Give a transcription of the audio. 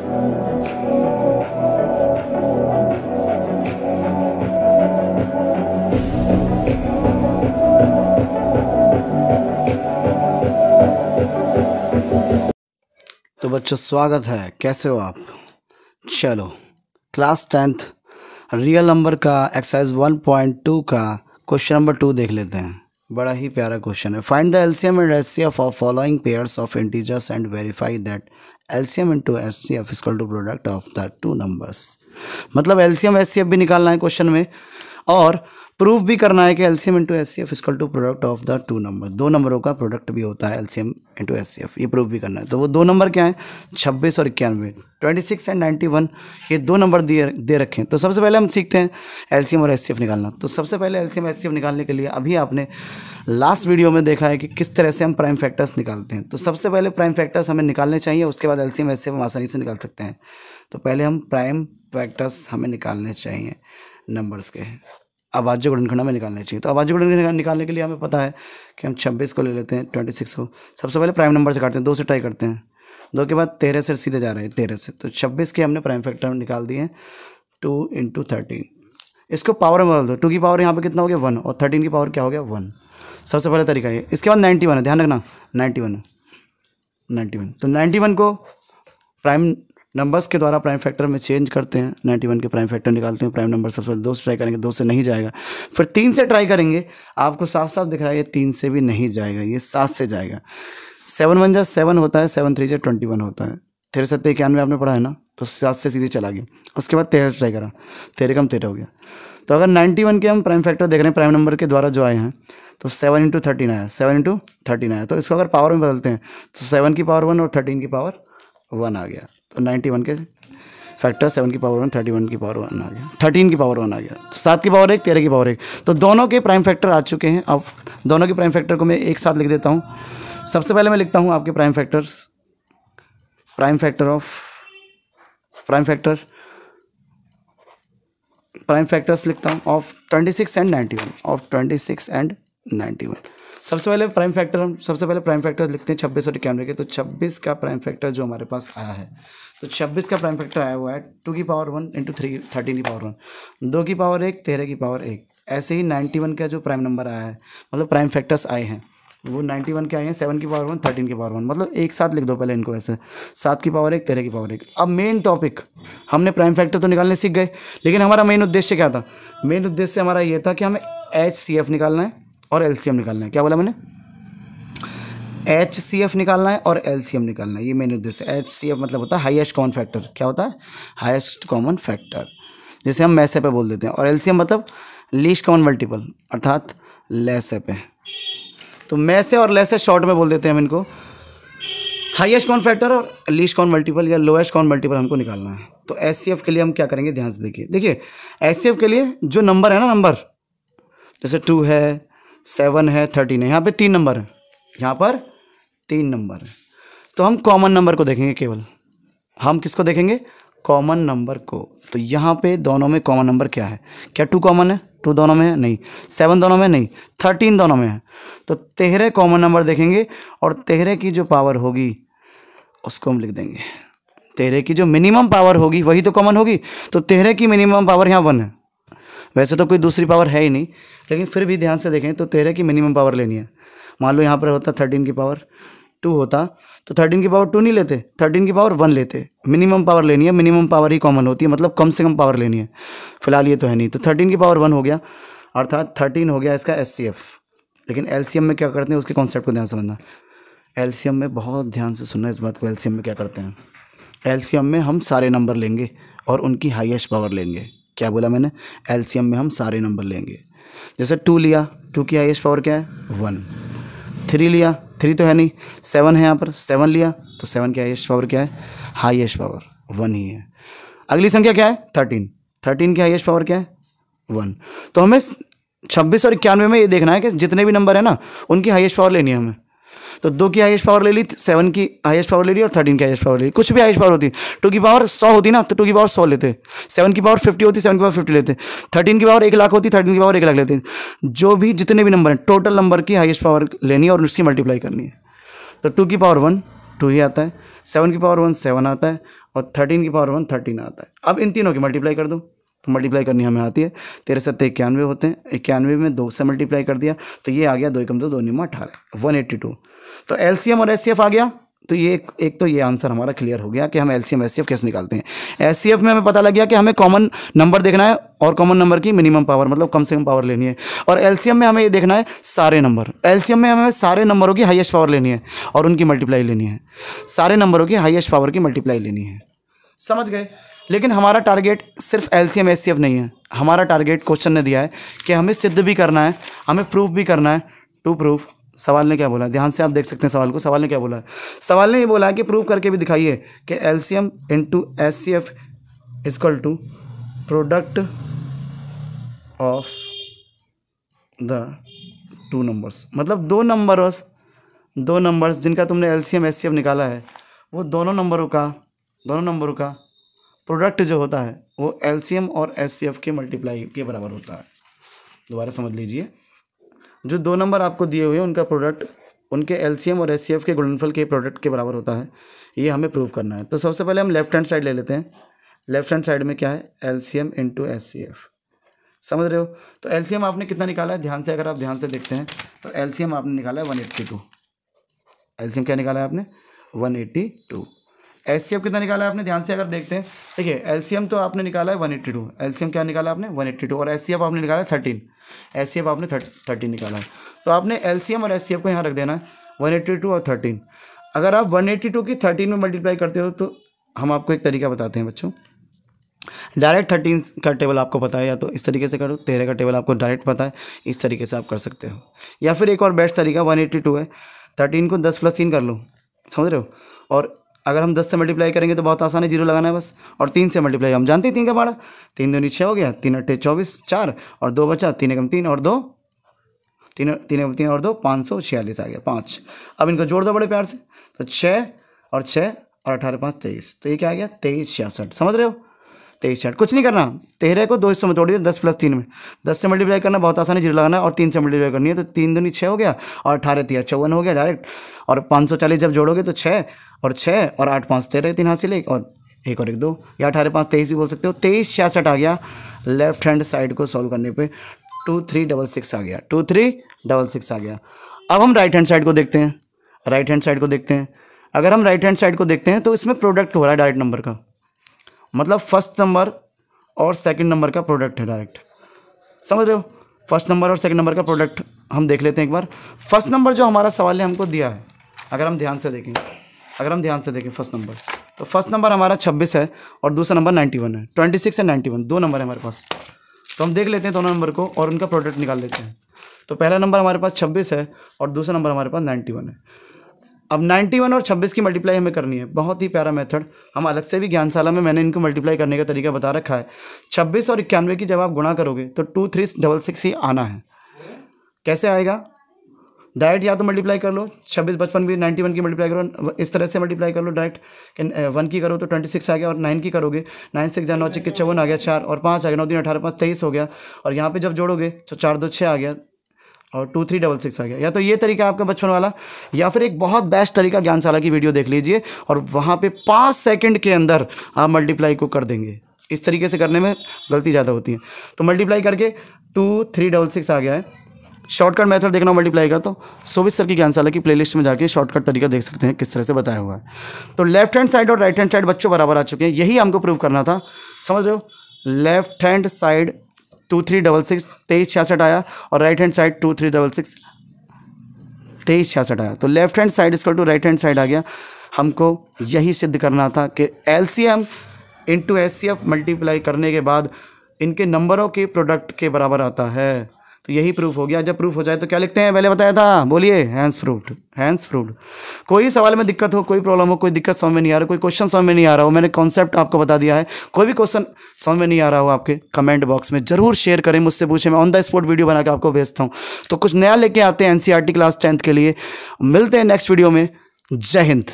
तो बच्चों स्वागत है, कैसे हो आप। चलो क्लास 10th रियल नंबर का एक्सरसाइज 1.2 का क्वेश्चन नंबर 2 देख लेते हैं। बड़ा ही प्यारा क्वेश्चन है। Find the LCM and HCF of following pairs of integers and verify that LCM into HCF is equal to product of the two numbers. मतलब LCM HCF भी निकालना है क्वेश्चन में और प्रूफ भी करना है कि LCM into HCF is equal to product of the two number. दो नंबरों का प्रोडक्ट भी होता है एलसीएम इंटू एचसीएफ, ये प्रूफ भी करना है। तो वो दो नंबर क्या है, 26 और 91, 26 एंड 91, ये दो नंबर दे रखे हैं। तो सबसे पहले हम सीखते हैं एलसीएम और एचसीएफ निकालना। तो सबसे पहले एलसीएम एचसीएफ निकालने के लिए अभी आपने लास्ट वीडियो में देखा है कि किस तरह से हम प्राइम फैक्टर्स निकालते हैं। तो सबसे पहले प्राइम फैक्टर्स हमें निकालने चाहिए, उसके बाद एलसीएम एचसीएफ हम आसानी से निकाल सकते हैं। तो पहले हम प्राइम फैक्टर्स हमें निकालने चाहिए नंबर्स के, अभाज्य गुणनखंड में निकालने चाहिए। तो अभाज्य गुणनखंड निकालने के लिए हमें पता है कि हम 26 को ले लेते हैं, 26 को सबसे पहले प्राइम नंबर से काटते हैं, 2 से ट्राई करते हैं, 2 के बाद 13 से सीधे जा रहे हैं, 13 से। तो 26 के हमने प्राइम फैक्टर निकाल दिए 2 × 13। इसको पावर में बदल दो, 2 की पावर यहाँ पे कितना हो गया 1 और 13 की पावर क्या हो गया 1। सबसे पहले तरीका ये। इसके बाद 91 है, ध्यान रखना 91 तो 91 को प्राइम नंबर्स के द्वारा प्राइम फैक्टर में चेंज करते हैं। 91 के प्राइम फैक्टर निकालते हैं। प्राइम नंबर सबसे पहले 2 से ट्राई करेंगे, 2 से नहीं जाएगा, फिर 3 से ट्राई करेंगे। आपको साफ साफ दिख रहा है ये 3 से भी नहीं जाएगा, ये 7 से जाएगा। 7 × 1 = 7 होता है, 7 × 3 = 21 होता है। 13 × 7 = 91 आपने पढ़ा है ना, तो 7 से सीधे चला गया। उसके बाद 13 से ट्राई करा, 13 कम 13 हो गया। तो अगर 91 के हम प्राइम फैक्टर देख रहे हैं प्राइम नंबर के द्वारा जो आए हैं, तो 7 × 13 आया, 7 × 13 आया। तो इसको अगर पावर में बदलते हैं तो 7 की पावर 1 और 13 की पावर 1 आ गया। तो 91 के फैक्टर 7 की पावर 1, 31 की पावर 1 आ गया, 13 की पावर 1 आ गया। तो 7 की पावर 1, 13 की पावर 1। तो दोनों के प्राइम फैक्टर आ चुके हैं। अब दोनों के प्राइम फैक्टर को मैं एक साथ लिख देता हूँ। सबसे पहले मैं लिखता हूँ आपके प्राइम फैक्टर्स, प्राइम फैक्टर्स लिखता हूँ ऑफ 26 एंड 91, सबसे पहले प्राइम फैक्टर लिखते हैं 26 और 91 के। तो 26 का प्राइम फैक्टर जो हमारे पास आया है, तो 26 का प्राइम फैक्टर आया हुआ है 2 की पावर 1 × 3, 13 की पावर 1, 2 की पावर 1, 13 की पावर 1। ऐसे ही 91 का जो प्राइम नंबर आया है, मतलब प्राइम फैक्टर्स आए हैं, वो 91 के आए हैं 7 की पावर 1, 13 की पावर 1। मतलब एक साथ लिख दो पहले इनको ऐसे, 7 की पावर 1, 13 की पावर 1। अब मेन टॉपिक, हमने प्राइम फैक्टर तो निकालने सीख गए, लेकिन हमारा मेन उद्देश्य क्या था? मेन उद्देश्य हमारा ये था कि हमें HCF निकालना है और LCM निकालना है। क्या बोला मैंने? HCF निकालना है और LCM निकालना है, ये मेन उद्देश्य। HCF मतलब होता है हाईएस्ट कॉमन फैक्टर। क्या होता है? हाईएस्ट कॉमन फैक्टर, जिसे हम मैसे पे बोल देते हैं। और LCM मतलब लीस्ट कॉमन मल्टीपल, अर्थात लेसे पे। तो मैसे और लेसे शॉर्ट में बोल देते हैं हम इनको। हाईएस्ट कॉमन फैक्टर और लीस्ट कॉमन मल्टीपल या लोएस्ट कॉमन मल्टीपल हमको निकालना है। तो HCF के लिए हम क्या करेंगे, ध्यान से देखिए HCF के लिए जो नंबर है ना, नंबर जैसे 2 है, 7 है, 13 है, यहाँ पे 3 नंबर है, यहाँ पर 3 नंबर है। तो हम कॉमन नंबर को देखेंगे केवल। हम किसको देखेंगे? कॉमन नंबर को। तो यहाँ पे दोनों में कॉमन नंबर क्या है? क्या 2 कॉमन है? 2 दोनों में है? नहीं। 7 दोनों में? नहीं। 13 दोनों में है। तो 13 कॉमन नंबर देखेंगे और 13 की जो पावर होगी उसको हम लिख देंगे। 13 की जो मिनिमम पावर होगी वही तो कॉमन होगी। तो 13 की मिनिमम पावर यहाँ 1 है। वैसे तो कोई दूसरी पावर है ही नहीं, लेकिन फिर भी ध्यान से देखें तो 13 की मिनिमम पावर लेनी है। मान लो यहाँ पर होता 13 की पावर 2 होता, तो 13 की पावर 2 नहीं लेते, 13 की पावर 1 लेते। मिनिमम पावर लेनी है, मिनिमम पावर ही कॉमन होती है, मतलब कम से कम पावर लेनी है। फिलहाल ये तो है नहीं, तो 13 की पावर 1 हो गया, अर्थात 13 हो गया इसका HCF। लेकिन LCM में क्या करते हैं, उसके कॉन्सेप्ट को ध्यान से समझना। LCM में बहुत ध्यान से सुनना इस बात को। LCM में क्या करते हैं? LCM में हम सारे नंबर लेंगे और उनकी हाईएस्ट पावर लेंगे। क्या बोला मैंने? LCM में हम सारे नंबर लेंगे। जैसे 2 लिया, 2 की हाईएस्ट पावर क्या है? 1। 3 लिया, 3 तो है नहीं, 7 है यहाँ पर, 7 लिया तो 7 की हाईएस्ट पावर क्या है? हाईएस्ट पावर 1 ही है। अगली संख्या क्या है? 13। 13 की हाईएस्ट पावर क्या है? 1। तो हमें 26 और 91 में ये देखना है कि जितने भी नंबर है ना, उनकी हाईएस्ट पावर लेनी है हमें। तो 2 की हाईएस्ट पावर ले ली, 7 की हाईएस्ट पावर ले ली और 13 की हाईएस्ट पावर ले ली। कुछ भी हाईएस्ट पावर होती है, 2 की पावर 100 होती ना, तो 2 की पावर 100 लेते। 7 की पावर 50 होती, 7 की पावर 50 लेते। 13 की पावर 1 लाख होती, 13 की पावर 1 लाख लेते। जो भी जितने भी नंबर हैं, टोटल नंबर की हाईएस्ट पावर लेनी है और उसकी मल्टीप्लाई करनी है। तो 2 की पावर 1 2 ही आता है, 7 की पावर 1 7 आता है, और 13 की पावर 1 13 आता है। अब इन तीनों की मल्टीप्लाई कर दो, तो मल्टीप्लाई करनी हमें आती है। 13 7 91 होते हैं, 91 में 2 से मल्टीप्लाई कर दिया तो ये आ गया 2 कम 2 2 9 18 182। तो एलसीएम और एचसीएफ आ गया। तो ये एक तो ये आंसर हमारा क्लियर हो गया कि हम एलसीएम एचसीएफ कैसे निकालते हैं। एचसीएफ में हमें पता लग गया कि हमें कॉमन नंबर देखना है और कॉमन नंबर की मिनिमम पावर मतलब कम से कम पावर लेनी है। और एलसीएम में हमें ये देखना है सारे नंबर, एलसीएम में हमें सारे नंबरों की हाईएस्ट पावर लेनी है और उनकी मल्टीप्लाई लेनी है, सारे नंबरों की हाईएस्ट पावर की मल्टीप्लाई लेनी है। समझ गए। लेकिन हमारा टारगेट सिर्फ एलसीएम एचसीएफ नहीं है, हमारा टारगेट क्वेश्चन ने दिया है कि हमें सिद्ध भी करना है, हमें प्रूफ भी करना है। टू प्रूफ सवाल ने क्या बोला है, ध्यान से आप देख सकते हैं सवाल को। सवाल ने क्या बोला है, सवाल ने ये बोला है कि प्रूव करके भी दिखाइए कि LCM into HCF equal to product of the two numbers. मतलब दो नंबर्स जिनका तुमने एलसीएम एचसीएफ निकाला है वो दोनों नंबरों का प्रोडक्ट जो होता है वो एलसीएम और एचसीएफ के मल्टीप्लाई के बराबर होता है। दोबारा समझ लीजिए, जो दो नंबर आपको दिए हुए हैं उनका प्रोडक्ट उनके एलसीएम और एचसीएफ के गुणनफल के प्रोडक्ट के बराबर होता है, ये हमें प्रूव करना है। तो सबसे पहले हम लेफ्ट हैंड साइड ले लेते हैं। लेफ्ट हैंड साइड में क्या है, एलसीएम इंटू एचसीएफ। समझ रहे हो। तो एलसीएम आपने कितना निकाला है, ध्यान से अगर आप ध्यान से देखते हैं तो एलसीएम आपने निकाला है 182। एलसीएम क्या निकाला है आपने, 182। एचसीएफ कितना निकाला है आपने, ध्यान से अगर देखते हैं, देखिए एलसीएम तो आपने निकाला है 182, एलसीएम क्या निकाला आपने 182, और एचसीएफ आपने निकाला है 13, एचसीएफ आपने 13 निकाला है। तो आपने एलसीएम और एचसीएफ को यहाँ रख देना है 182 और 13। अगर आप 182 की 13 में मल्टीप्लाई करते हो तो हम आपको एक तरीका बताते हैं बच्चों। डायरेक्ट 13 का टेबल आपको पता है, या तो इस तरीके से करो, 13 का टेबल आपको डायरेक्ट पता है, इस तरीके से आप कर सकते हो। या फिर एक और बेस्ट तरीका 182 है, 13 को 10 + 3 कर लो, समझ रहे हो। और अगर हम 10 से मल्टीप्लाई करेंगे तो बहुत आसान है, 0 लगाना है बस। और 3 से मल्टीप्लाई हम जानते हैं 3 का पाड़ा, 3 दूनी 6 हो गया, 3 8 24 4 और 2 बचा, 3 एकम 3 और 2 3 और 2 546 आ गया 5। अब इनको जोड़ दो बड़े प्यार से, तो 6 और 18 5 23, तो ये क्या आ गया 23 66। समझ रहे हो, 23 66। कुछ नहीं करना, 13 को 2 हिस्सों में तोड़ दिया 10 + 3 में, 10 से मल्टीप्लाई करना बहुत आसान है, 0 लगाना है और 3 से मल्टीप्लाई करनी है, तो 3 दूनी 6 हो गया और 18 3 54 हो गया डायरेक्ट। और 540 जब जोड़ोगे तो 6 और 8 5 13, 3 हाथ से ले और 1 और 1 2, या 18 5 23 भी बोल सकते हो। 23 66 आ गया लेफ्ट हैंड साइड को सॉल्व करने पे, 2366 आ गया, 2366 आ गया। अब हम राइट हैंड साइड को देखते हैं, राइट हैंड साइड को देखते हैं। अगर हम राइट हैंड साइड को देखते हैं तो इसमें प्रोडक्ट हो रहा है डायरेक्ट नंबर का, मतलब फर्स्ट नंबर और सेकंड नंबर का प्रोडक्ट है डायरेक्ट। समझ रहे हो, फर्स्ट नंबर और सेकंड नंबर का प्रोडक्ट हम देख लेते हैं एक बार। फर्स्ट नंबर जो हमारा सवाल ने हमको दिया है, अगर हम ध्यान से देखें फर्स्ट नंबर, तो फर्स्ट नंबर हमारा 26 है और दूसरा नंबर 91 है। 26 है 91, दो नंबर है हमारे पास। तो हम देख लेते हैं दोनों नंबर को और उनका प्रोडक्ट निकाल लेते हैं। तो पहला नंबर हमारे पास 26 है और दूसरा नंबर हमारे पास 91 है। अब 91 और 26 की मल्टीप्लाई हमें करनी है, बहुत ही प्यारा मेथड। हम अलग से भी ज्ञानशाला में मैंने इनको मल्टीप्लाई करने का तरीका बता रखा है। 26 और 91 की जब आप गुणा करोगे तो 2366 ही आना है। कैसे आएगा, डायरेक्ट या तो मल्टीप्लाई कर लो, 26 55 भी 91 की मल्टीप्लाई करो, इस तरह से मल्टीप्लाई कर लो डायरेक्ट। 1 की करो तो 26 आ गया, और 9 की करोगे 9 6 9 6 54 आ गया, 4 और 5 आ गया, 9 3 18 5 23 हो गया। और यहाँ पे जब जोड़ोगे तो 4 2 6 आ गया और 2366 आ गया। या तो ये तरीका आपका बचपन वाला, या फिर एक बहुत बेस्ट तरीका ज्ञानशाला की वीडियो देख लीजिए और वहाँ पे 5 सेकंड के अंदर आप मल्टीप्लाई को कर देंगे। इस तरीके से करने में गलती ज़्यादा होती है। तो मल्टीप्लाई करके 2366 आ गया है। शॉर्टकट मेथड देखना मल्टीप्लाई का, तो शोभित सर की ज्ञानशाला की प्लेलिस्ट में जाके शॉर्टकट तरीका देख सकते हैं किस तरह से बताया हुआ है। तो लेफ्ट हैंड साइड और राइट हैंड साइड बच्चों बराबर आ चुके हैं, यही हमको प्रूव करना था। समझ रहे हो, लेफ्ट हैंड साइड 2366 2366 आया और राइट हैंड साइड 2366 2366 आया। तो left hand side equal to right hand side आ गया। हमको यही सिद्ध करना था कि एलसीएम इंटू एचसीएफ मल्टीप्लाई करने के बाद इनके नंबरों के प्रोडक्ट के बराबर आता है। तो यही प्रूफ हो गया। जब प्रूफ हो जाए तो क्या लिखते हैं, पहले बताया था, बोलिए, हैंस प्रूफ्ड, हैंस प्रूफ्ड। कोई सवाल में दिक्कत हो, कोई प्रॉब्लम हो, कोई दिक्कत समझ में नहीं आ रहा, कोई क्वेश्चन समझ में नहीं आ रहा हो, मैंने कॉन्सेप्ट आपको बता दिया है, कोई भी क्वेश्चन समझ में नहीं आ रहा हो आपके, कमेंट बॉक्स में जरूर शेयर करें, मुझसे पूछें, मैं ऑन द स्पॉट वीडियो बना के आपको भेजता हूँ। तो कुछ नया लेके आते हैं एनसीईआरटी क्लास 10th के लिए। मिलते हैं नेक्स्ट वीडियो में। जय हिंद।